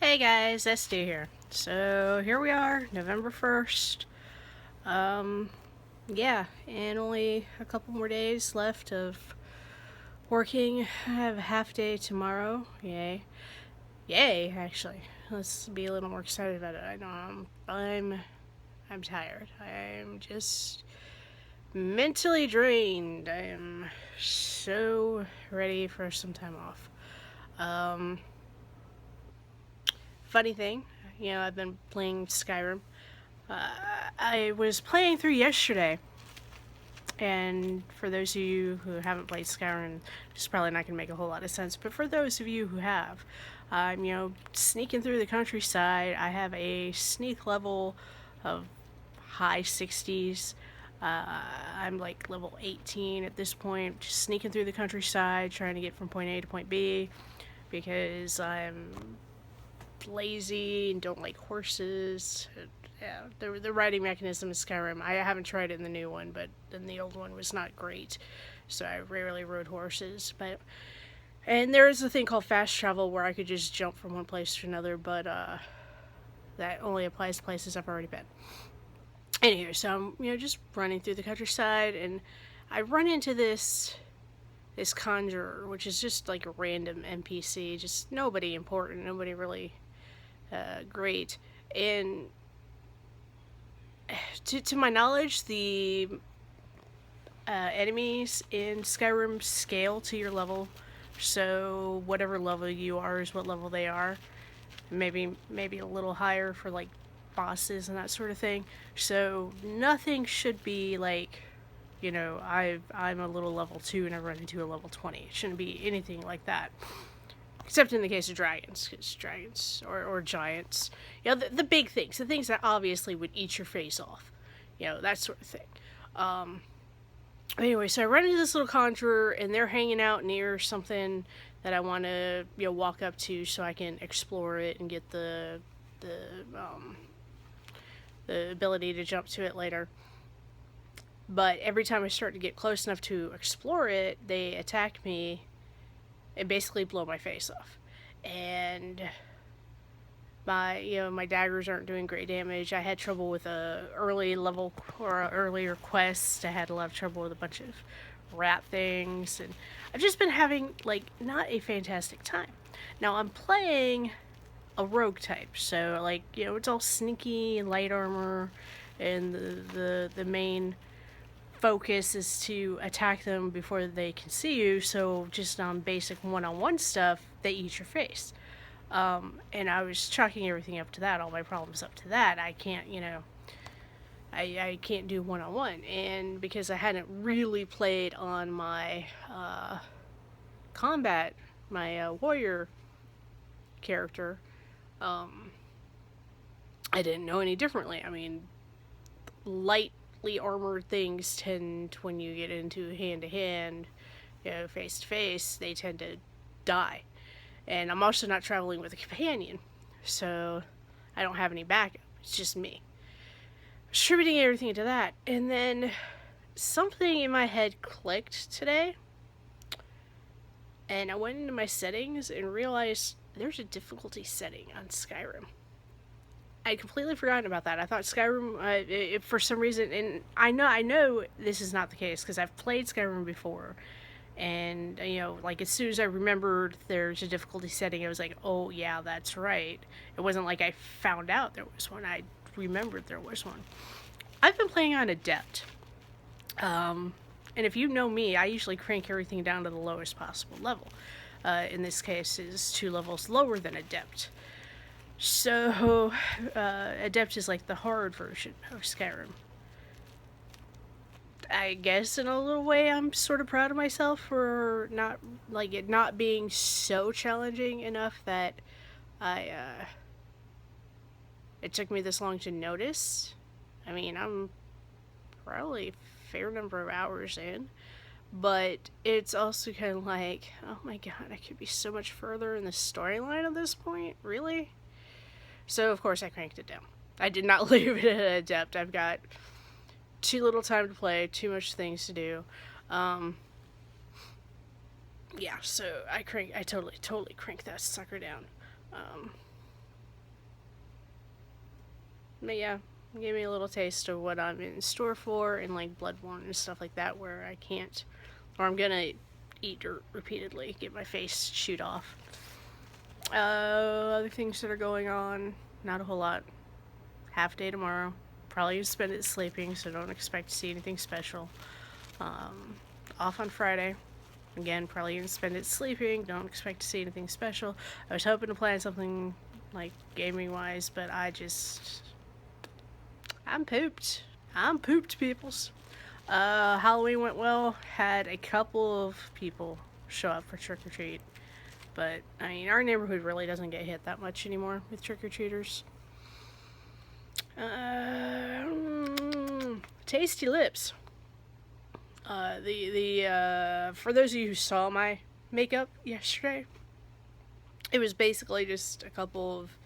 Hey guys, SD here. So here we are, November 1st. Um, yeah, and only a couple more days left of working. I have a half day tomorrow. Yay. Yay, actually. Let's be a little more excited about it. I know I'm tired. I'm just mentally drained. I am so ready for some time off. Um, Funny thing, I've been playing Skyrim. I was playing through yesterday, and for those of you who haven't played Skyrim, it's probably not going to make a whole lot of sense. But for those of you who have, I'm sneaking through the countryside. I have a sneak level of high 60s. I'm like level 18 at this point, just sneaking through the countryside, trying to get from point A to point B because I'm lazy and don't like horses. Yeah, the riding mechanism in Skyrim, I haven't tried it in the new one, but then the old one was not great, so I rarely rode horses. And there is a thing called fast travel where I could just jump from one place to another, but that only applies to places I've already been. Anyway, so I'm just running through the countryside, and I run into this conjurer, which is just like a random NPC, just nobody important, nobody really great. And to my knowledge, the enemies in Skyrim scale to your level. So whatever level you are is what level they are. Maybe a little higher for like bosses and that sort of thing. So nothing should be like, I'm a little level 2 and I run into a level 20. It shouldn't be anything like that. Except in the case of dragons, because dragons or giants, the big things, the things that obviously would eat your face off, that sort of thing. Anyway, so I run into this little conjurer, and they're hanging out near something that I want to walk up to so I can explore it and get the ability to jump to it later. But every time I start to get close enough to explore it, they attack me and basically blow my face off. And my daggers aren't doing great damage. I had trouble with a early level or a earlier quest. I had a lot of trouble with a bunch of rat things, and I've just been having like not a fantastic time. Now I'm playing a rogue type, so it's all sneaky and light armor, and the main focus is to attack them before they can see you. So just on basic one-on-one stuff, they eat your face. And I was chalking everything up to that, all my problems up to that. I can't, I can't do one-on-one. And because I hadn't really played on my combat, my warrior character, I didn't know any differently. I mean, lightly armored things tend, when you get into hand-to-hand, face-to-face, they tend to die. And I'm also not traveling with a companion, so I don't have any backup. It's just me. Distributing everything into that. And then something in my head clicked today. And I went into my settings and realized there's a difficulty setting on Skyrim. I'd completely forgotten about that. I thought Skyrim, for some reason, and I know this is not the case because I've played Skyrim before. And, as soon as I remembered there's a difficulty setting, I was like, oh, yeah, that's right. It wasn't like I found out there was one. I remembered there was one. I've been playing on Adept. And if you know me, I usually crank everything down to the lowest possible level. In this case, is 2 levels lower than Adept. So, Adept is like the hard version of Skyrim. I guess in a little way I'm sort of proud of myself for not it not being so challenging enough that it took me this long to notice. I mean, I'm probably a fair number of hours in, but it's also kind of like, oh my god, I could be so much further in the storyline at this point, really? So of course I cranked it down. I did not leave it at Adept. I've got too little time to play, too much things to do. Yeah, so I totally cranked that sucker down. But yeah, it gave me a little taste of what I'm in store for in like Bloodborne and stuff like that, where I can't, or I'm gonna eat dirt repeatedly, get my face shoot off. Other things that are going on, not a whole lot. Half day tomorrow. Probably gonna spend it sleeping, so don't expect to see anything special. Off on Friday. Again, probably gonna spend it sleeping. Don't expect to see anything special. I was hoping to plan something like gaming wise, but I'm pooped. I'm pooped, peoples. Halloween went well. Had a couple of people show up for trick or treat, but I mean, our neighborhood really doesn't get hit that much anymore with trick or treaters. Tasty lips. For those of you who saw my makeup yesterday, it was basically just a couple of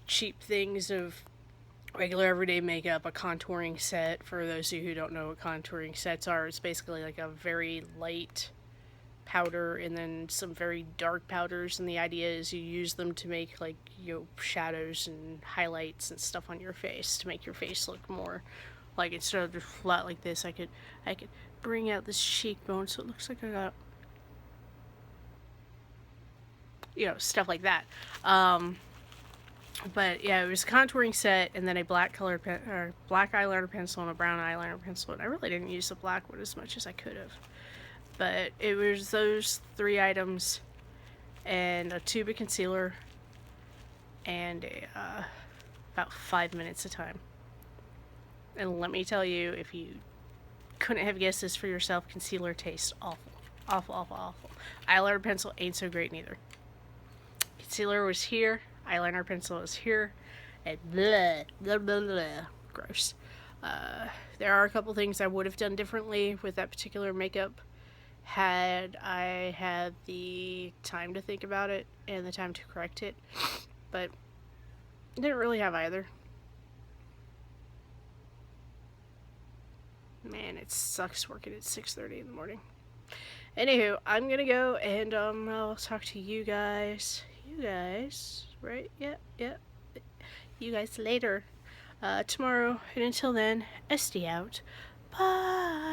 cheap things of regular everyday makeup, a contouring set. For those of you who don't know what contouring sets are, it's basically like a very light powder and then some very dark powders, and the idea is you use them to make like shadows and highlights and stuff on your face to make your face look more like, instead of just flat like this, I could bring out this cheekbone so it looks like I got, stuff like that. But yeah, it was a contouring set and then a black eyeliner pencil and a brown eyeliner pencil. And I really didn't use the black one as much as I could have. But it was those 3 items and a tube of concealer and about 5 minutes of time. And let me tell you, if you couldn't have guessed this for yourself, concealer tastes awful. Awful, awful, awful. Eyeliner pencil ain't so great neither. Concealer was here, eyeliner pencil was here, and blah, blah, blah, blah. Gross. There are a couple things I would have done differently with that particular makeup had I had the time to think about it and the time to correct it, but didn't really have either. Man, it sucks working at 6:30 in the morning. Anywho, I'm gonna go and I'll talk to you guys. Right? Yeah. You guys later. Tomorrow. And until then, SD out. Bye.